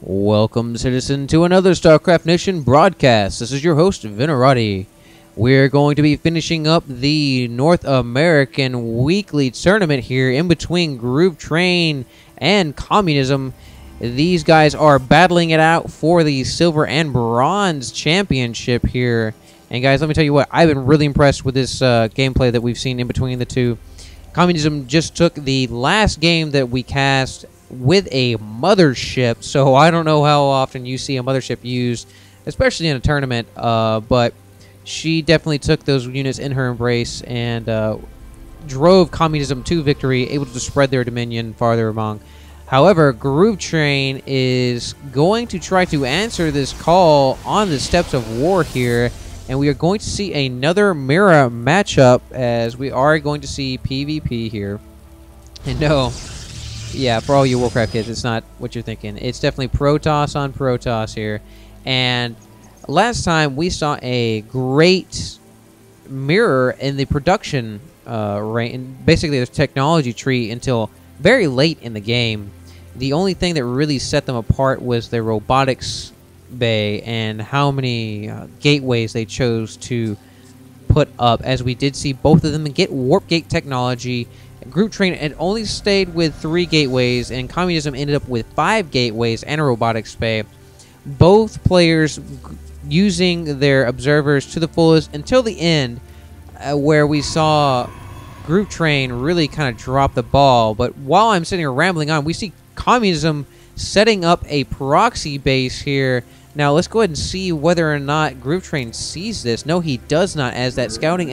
Welcome, citizen, to another StarCraft Nation broadcast. This is your host, Venerati. We're going to be finishing up the North American weekly tournament here in between Groove Train and Communism. These guys are battling it out for the Silver and Bronze Championship here. And guys, let me tell you what, I've been really impressed with this gameplay that we've seen in between the two. Communism just took the last game that we cast with a mothership, so I don't know how often you see a mothership used, especially in a tournament, but she definitely took those units in her embrace and drove Communism to victory, able to spread their dominion farther along. However, Groove Train is going to try to answer this call on the steps of war here, and we are going to see another mirror matchup as we are going to see PvP here. And no, yeah, for all you Warcraft kids, it's not what you're thinking. It's definitely Protoss on Protoss here. And last time we saw a great mirror in the production range, basically the technology tree, until very late in the game. The only thing that really set them apart was their robotics bay and how many gateways they chose to put up, as we did see both of them get warp gate technology. Groove Train had only stayed with 3 gateways, and Communism ended up with 5 gateways and a robotics bay. Both players using their observers to the fullest until the end, where we saw Groove Train really kind of drop the ball. But while I'm sitting here rambling on, we see Communism setting up a proxy base here. Now let's go ahead and see whether or not Groove Train sees this. No, he does not, as that scouting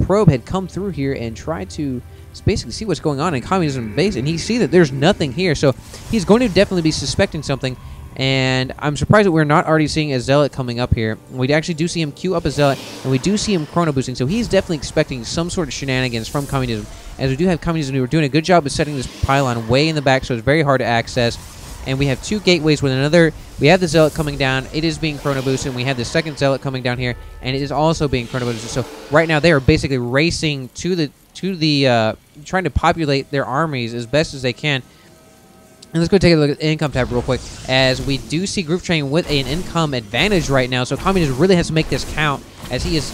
probe had come through here and tried to basically see what's going on in Communism base, and he sees that there's nothing here, so he's going to definitely be suspecting something. And I'm surprised that we're not already seeing a Zealot coming up here. We actually do see him queue up a Zealot, and we do see him chrono boosting, so he's definitely expecting some sort of shenanigans from Communism, as we do have Communism who are doing a good job of setting this pylon way in the back, so it's very hard to access. And we have 2 gateways with another. We have the Zealot coming down. It is being chrono boosted. And we have the second Zealot coming down here, and it is also being chrono boosted. So right now they are basically racing to the trying to populate their armies as best as they can. And let's go take a look at the income tab real quick, as we do see Groove Train with an income advantage right now. So Communism really has to make this count, as he is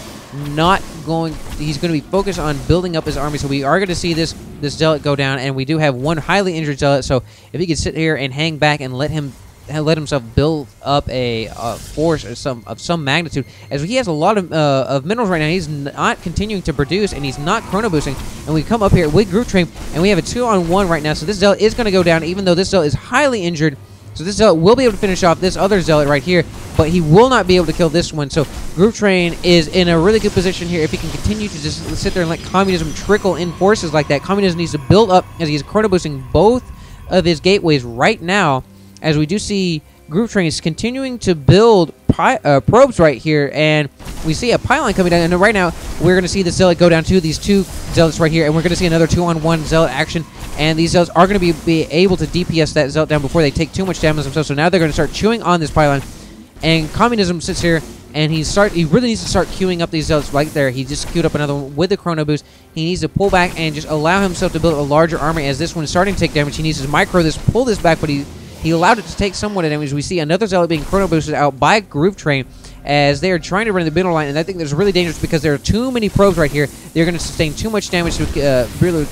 not going. He's going to be focused on building up his army. So we are going to see this Zealot go down, and we do have one highly injured Zealot. So if he could sit here and hang back and let himself build up a force of some magnitude, as he has a lot of minerals right now. He's not continuing to produce, and he's not chrono boosting. And we come up here with Groove Train, and we have a 2-on-1 right now. So this Zealot is going to go down, even though this Zealot is highly injured. So this Zealot will be able to finish off this other Zealot right here, but he will not be able to kill this one. So Groove Train is in a really good position here. If he can continue to just sit there and let Communism trickle in forces like that, Communism needs to build up, as he's chrono boosting both of his gateways right now, as we do see Groove Train is continuing to build probes right here, and we see a pylon coming down, and right now we're going to see the Zealot go down to these 2 Zealots right here, and we're going to see another 2-on-1 Zealot action, and these Zealots are going to be able to DPS that Zealot down before they take too much damage themselves. So now they're going to start chewing on this pylon, and Communism sits here, and he really needs to start queuing up these Zealots right there. He just queued up another one with the chrono boost. He needs to pull back and just allow himself to build a larger army, as this one is starting to take damage. He needs to micro this, pull this back, but he allowed it to take somewhat of damage. We see another Zealot being chrono boosted out by Groove Train, as they are trying to run the middle line, and I think that's really dangerous because there are too many probes right here. They're going to sustain too much damage to really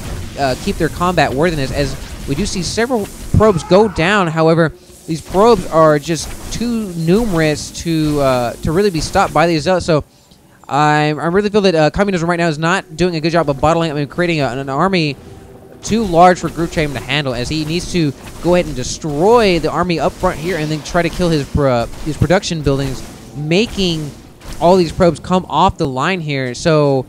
keep their combat worthiness, as we do see several probes go down. However, these probes are just too numerous to really be stopped by these Zealots. So I really feel that Communism right now is not doing a good job of bottling up and creating an army too large for Groove Train to handle, as he needs to go ahead and destroy the army up front here and then try to kill his production buildings, making all these probes come off the line here. So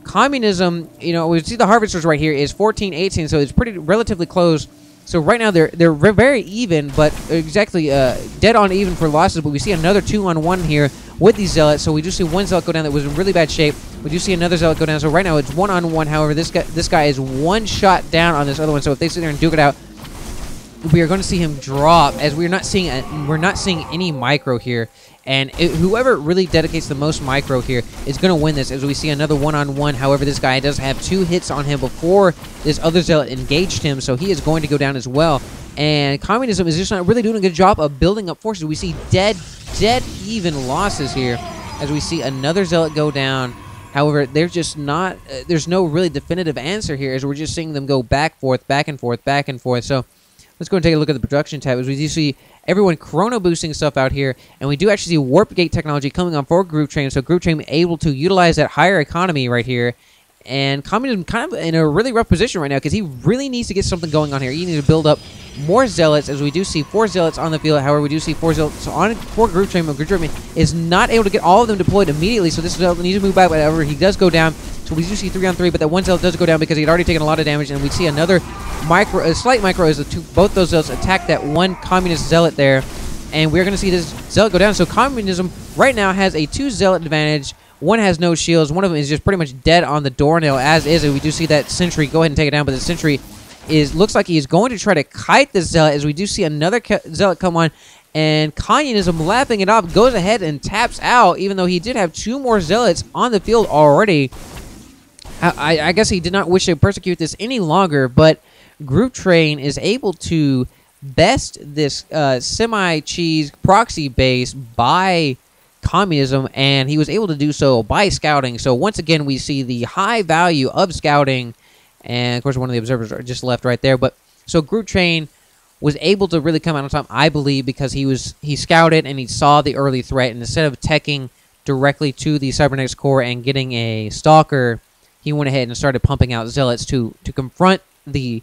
Communism, we see the harvesters right here is 14-18, so it's pretty relatively close. So right now they're very even, but exactly dead on even for losses. But we see another 2-on-1 here with these Zealots. So we do see one Zealot go down that was in really bad shape. We do see another Zealot go down. So right now it's 1-on-1. However, this guy is 1 shot down on this other one. So if they sit there and duke it out, we are going to see him drop, as we're not seeing any micro here. And whoever really dedicates the most micro here is going to win this, as we see another 1-on-1. However, this guy does have 2 hits on him before this other Zealot engaged him, so he is going to go down as well. And Communism is just not really doing a good job of building up forces. We see dead even losses here as we see another Zealot go down. However, there's just not, there's no really definitive answer here as we're just seeing them go back and forth. So let's go and take a look at the production tab as we do see everyone chrono boosting stuff out here. And we do actually see warp gate technology coming on for Group Train. So Group Train able to utilize that higher economy right here. And Communism kind of in a really rough position right now because he really needs to get something going on here. He needs to build up more Zealots as we do see 4 Zealots on the field. However, we do see 4 Zealots on for Group Train, but Group Train is not able to get all of them deployed immediately. So this Zealot needs to move back, but however, he does go down. So we do see 3 on 3, but that one Zealot does go down because he had already taken a lot of damage. And we see another slight micro as both those Zealots attack that one Communist Zealot there. And we're going to see this Zealot go down. So Communism right now has a 2 Zealot advantage. One has no shields. One of them is just pretty much dead on the doornail as is. And we do see that sentry go ahead and take it down. But the sentry looks like he's going to try to kite this Zealot as we do see another Zealot come on. And Communism, laughing it off, goes ahead and taps out, even though he did have 2 more Zealots on the field already. I guess he did not wish to persecute this any longer. But Group Train is able to best this semi-cheese proxy base by Communism, and he was able to do so by scouting. So once again, we see the high value of scouting, and of course one of the observers are just left right there. But so Group Train was able to really come out on top, I believe, because he scouted and he saw the early threat, and instead of teching directly to the cybernetics core and getting a stalker, he went ahead and started pumping out Zealots to confront the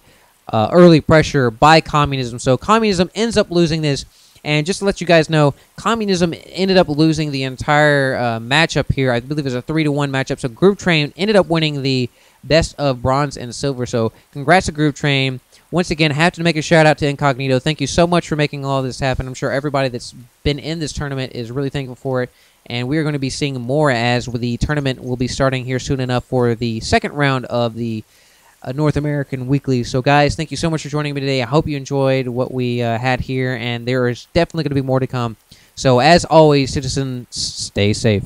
early pressure by Communism. So Communism ends up losing this. And just to let you guys know, Communism ended up losing the entire matchup here. I believe it was a 3-1 matchup. So Group Train ended up winning the best of bronze and silver. So congrats to Group Train. Once again, have to make a shout out to Incognito. Thank you so much for making all this happen. I'm sure everybody that's been in this tournament is really thankful for it. And we are going to be seeing more as the tournament will be starting here soon enough for the second round of the North American Weekly. So guys, thank you so much for joining me today. I hope you enjoyed what we had here, and there is definitely going to be more to come. So as always, citizens, stay safe.